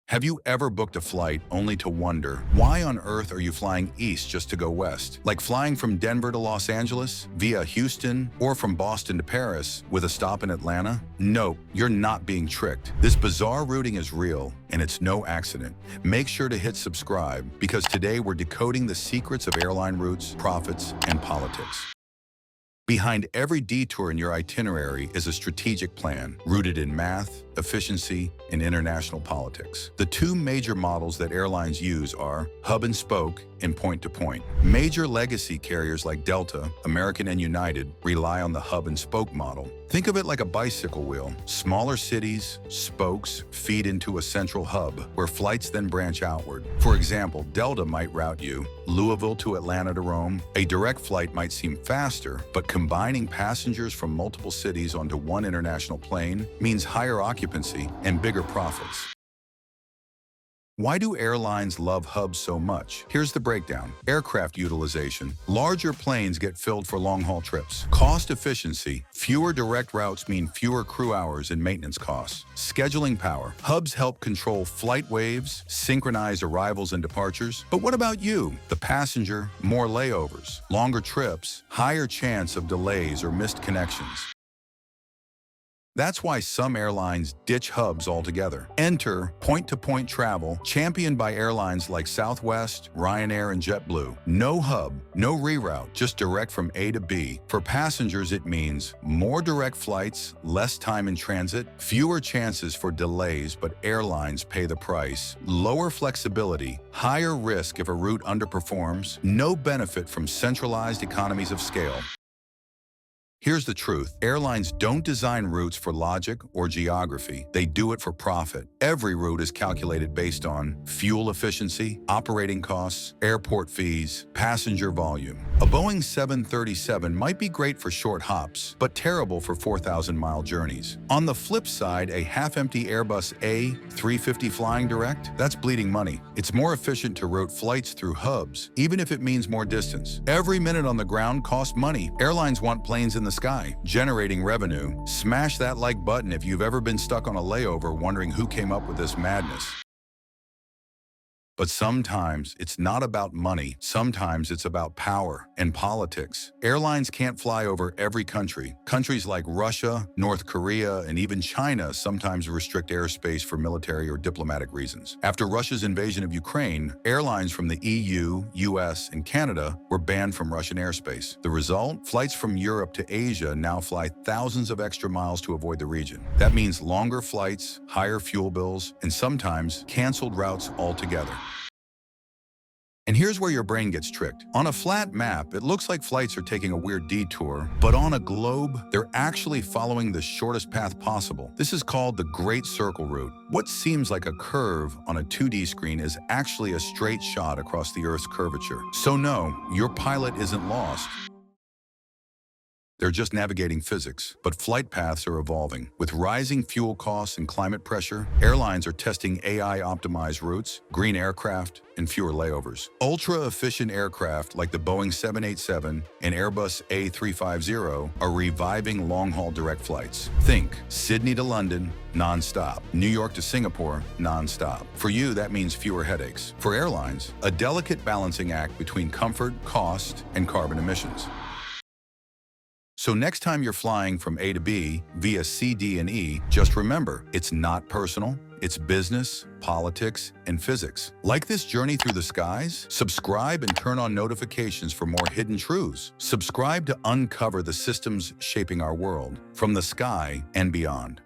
Have you ever booked a flight only to wonder, why on earth are you flying east just to go west? Like flying from Denver to Los Angeles, via Houston, or from Boston to Paris with a stop in Atlanta? Nope, you're not being tricked. This bizarre routing is real, and it's no accident. Make sure to hit subscribe, because today we're decoding the secrets of airline routes, profits, and politics. Behind every detour in your itinerary is a strategic plan rooted in math, efficiency, and international politics. The two major models that airlines use are hub and spoke and point-to-point. Major legacy carriers like Delta, American, and United rely on the hub and spoke model. Think of it like a bicycle wheel. Smaller cities, spokes, feed into a central hub, where flights then branch outward. For example, Delta might route you Louisville to Atlanta to Rome. A direct flight might seem faster, but combining passengers from multiple cities onto one international plane means higher occupancy and bigger profits. Why do airlines love hubs so much? Here's the breakdown. Aircraft utilization. Larger planes get filled for long-haul trips. Cost efficiency. Fewer direct routes mean fewer crew hours and maintenance costs. Scheduling power. Hubs help control flight waves, synchronize arrivals and departures. But what about you, the passenger? More layovers, longer trips, higher chance of delays or missed connections. That's why some airlines ditch hubs altogether. Enter point-to-point travel, championed by airlines like Southwest, Ryanair, and JetBlue. No hub, no reroute, just direct from A to B. For passengers, it means more direct flights, less time in transit, fewer chances for delays, but airlines pay the price. Lower flexibility, higher risk if a route underperforms, no benefit from centralized economies of scale. Here's the truth. Airlines don't design routes for logic or geography. They do it for profit. Every route is calculated based on fuel efficiency, operating costs, airport fees, passenger volume. A Boeing 737 might be great for short hops, but terrible for 4,000-mile journeys. On the flip side, a half-empty Airbus A350 flying direct? That's bleeding money. It's more efficient to route flights through hubs, even if it means more distance. Every minute on the ground costs money. Airlines want planes in the sky, generating revenue. Smash that like button if you've ever been stuck on a layover wondering who came up with this madness. But sometimes it's not about money. Sometimes it's about power and politics. Airlines can't fly over every country. Countries like Russia, North Korea, and even China sometimes restrict airspace for military or diplomatic reasons. After Russia's invasion of Ukraine, airlines from the EU, US, and Canada were banned from Russian airspace. The result? Flights from Europe to Asia now fly thousands of extra miles to avoid the region. That means longer flights, higher fuel bills, and sometimes canceled routes altogether. And here's where your brain gets tricked. On a flat map, it looks like flights are taking a weird detour, but on a globe, they're actually following the shortest path possible. This is called the Great Circle Route. What seems like a curve on a 2D screen is actually a straight shot across the Earth's curvature. So no, your pilot isn't lost. They're just navigating physics, but flight paths are evolving. With rising fuel costs and climate pressure, airlines are testing AI-optimized routes, green aircraft, and fewer layovers. Ultra-efficient aircraft like the Boeing 787 and Airbus A350 are reviving long-haul direct flights. Think Sydney to London, non-stop. New York to Singapore, non-stop. For you, that means fewer headaches. For airlines, a delicate balancing act between comfort, cost, and carbon emissions. So next time you're flying from A to B via C, D, and E, just remember, it's not personal, it's business, politics, and physics. Like this journey through the skies? Subscribe and turn on notifications for more hidden truths. Subscribe to uncover the systems shaping our world, from the sky and beyond.